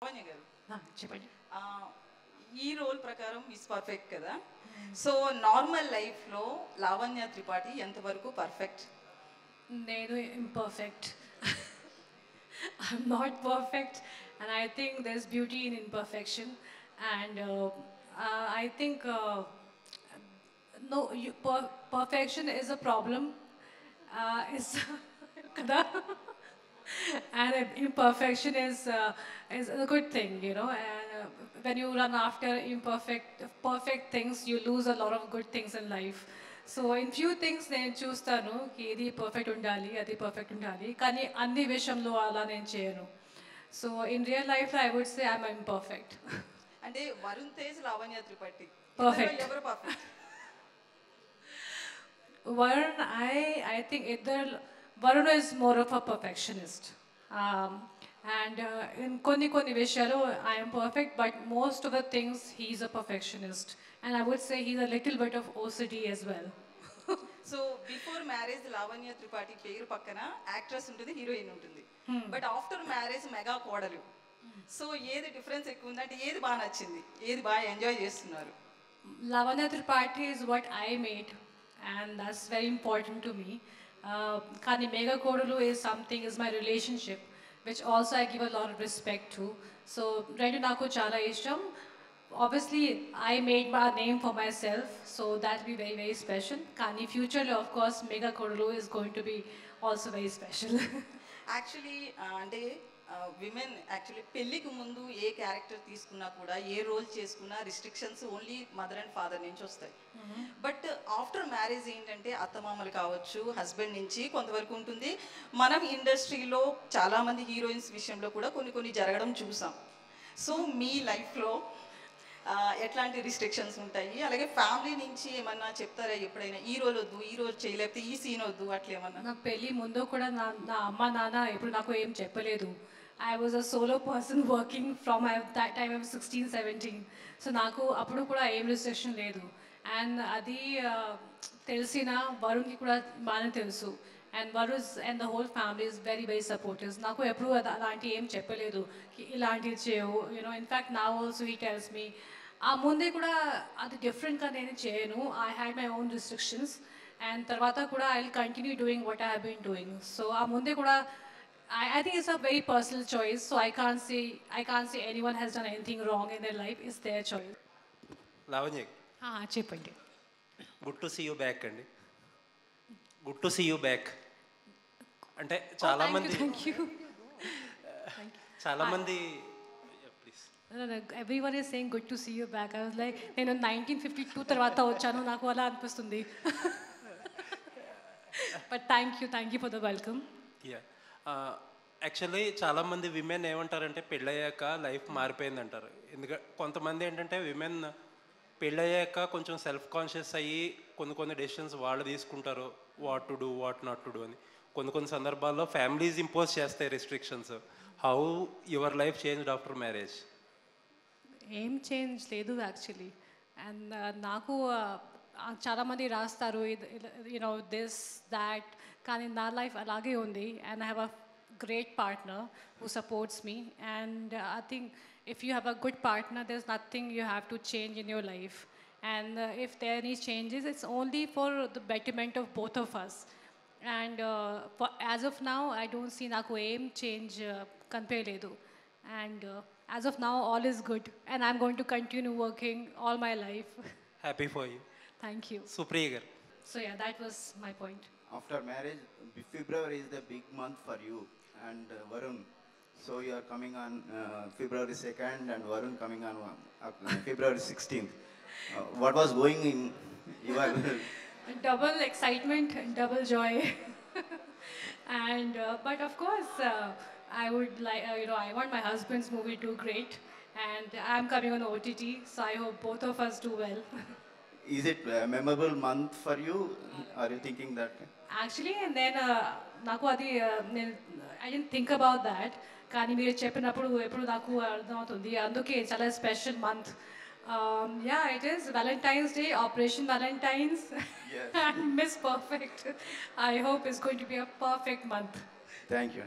లావణ్య గారు చెప్పండి. ఆ, ఈ రోల్ ప్రకారం మిస్ పర్ఫెక్ట్ కదా. సో నార్మల్ లైఫ్లో లావణ్య త్రిపాఠి ఎంతవరకు పర్ఫెక్ట్? నేను imperfect. I'm not perfect, and I think there's beauty in imperfection. And I think no, perfection is a problem. It's kada. And imperfection is a good thing, you know. And when you run after perfect things, you lose a lot of good things in life. So in few things నేను చూస్తాను ఇది perfect ఉండాలి, అది perfect ఉండాలి, కానీ అన్ని విషయంలో అలా నేను చేయను. సో ఇన్ రియల్ లైఫ్లో I would say I'm imperfect. అంటే వరుణ్ తేజ్, లావణ్య త్రిపాఠి Perfect. ఎవరు perfect? Varun, I think Varun is more of a perfectionist. And in koni vishayalu, I am perfect, but most of the things he's a perfectionist. And I would say he's a little bit of OCD as well. So before marriage Lavanya Tripathi పేరు పక్కన actress ఉంటుంది, heroine ఉంటుంది. But after marriage mega కోడలు. So ఏది difference ఎక్కువ ఉంది, అంటే ఏది బాగా నచ్చింది, ఏది బాగా ఎంజాయ్ చేస్తున్నారు? Lavanya Tripathi is what I made, and that's very important to me. Kani Mega Kodulu is something, is my relationship, which also I give a lot of respect to. So, Rendu Naku Chala Isham, obviously I made my name for myself, so that will be very, very special. Kani future, of course, Mega Kodulu is going to be also very special. Actually అంటే women actually పెళ్ళికి ముందు ఏ character తీసుకున్నా కూడా, ఏ role చేసుకున్నా restrictions only mother and father నుంచి వస్తాయి. But after marriage ఏంటంటే అత్తమామలు కావచ్చు, హస్బెండ్ నుంచి కొంతవరకు ఉంటుంది. మనం ఇండస్ట్రీలో చాలామంది హీరోయిన్స్ విషయంలో కూడా కొన్ని జరగడం చూసాం. సో మీ లైఫ్లో ఎట్లాంటి రిస్ట్రిక్షన్స్ ఉంటాయి, అలాగే ఫ్యామిలీ నుంచి ఏమన్నా చెప్తారా ఎప్పుడైనా ఈ రోల్ వద్దు, ఈ రోజు చేయలేకపోతే ఈ సీన్ వద్దు, అట్లా ఏమన్నా? నా పెళ్ళి ముందు కూడా నా అమ్మ నాన్న ఎప్పుడు నాకు ఏం చెప్పలేదు. I was a solo person working from that time I was 16, 17. So నాకు అప్పుడు కూడా ఏం రిస్ట్రిక్షన్ లేదు. అండ్ అది తెలిసిన వరుణ్కి కూడా బాగానే తెలుసు. And Varun and the whole family is very very supportive. నాకు ఎప్పుడు అలాంటి ఏం చెప్పలేదు, ఇలాంటివి చేయవు, యూనో. ఇన్ఫ్యాక్ట్ నా ఆల్సో హీ టెల్స్ మీ ఆ ముందే కూడా అది డిఫరెంట్గా నేను చేయను. I had my own restrictions. And తర్వాత కూడా I will continue doing what I have been doing. So ఆ ముందే కూడా I think it's a very personal choice. So I can't say anyone has done anything wrong in their life. It's their choice. Lavanya, చెప్పండి. Good to see you back అండి. Good to see you back. అంటే చాలామంది please. Everyone is saying good to see you back. I was like, నేను 1952 తర్వాత వచ్చాను, నాకు అలా అనిపిస్తుంది. But thank you for the welcome. Yeah, actually చాలామంది విమెన్ ఏమంటారంటే పెళ్ళయ్యాక లైఫ్ మారిపోయింది అంటారు. ఎందుకంటే కొంతమంది ఏంటంటే విమెన్ పెళ్ళయ్యాక కొంచెం సెల్ఫ్ కాన్షియస్ అయ్యి కొన్ని డెసిషన్స్ వాళ్ళు తీసుకుంటారు, what to do, what not to do అని. కొన్ని సందర్భాల్లో ఫ్యామిలీస్ ఇంపోజ్ చేస్తాయి restrictions. How your life changed after marriage? ఏం చేంజ్ లేదు యాక్చువల్లీ. అండ్ నాకు చాలామంది రాస్తారు యూనో దిస్ దాట్, కానీ నా లైఫ్ అలాగే ఉంది. And I have a great partner who supports me. And I think if you have a good partner, there's nothing you have to change in your life. And if there are any changes, it's only for the betterment of both of us. And as of now, I don't see naku aim change kanpeledu. And as of now, all is good. And I'm going to continue working all my life. Happy for you. Thank you. Supriya గారు. So yeah, that was my point. After marriage, February is the big month for you and Varun. So you are coming on February 2nd and Varun coming on February 16th. What was going in your Double excitement, double joy. And but of course, I would like I want my husband's movie to do great, and I'm coming on OTT, so I hope both of us do well. Is it a memorable month for you? Are you thinking that? Actually, and then నాకు అది I didn't think about that. కానీ మీరు చెప్పినప్పుడు ఎప్పుడు నాకు అర్థమవుతుంది, అందుకే చాలా special month. Yeah, it is Valentine's Day, Operation Valentine's. Yes. And Miss Perfect. I hope it's going to be a perfect month. Thank you.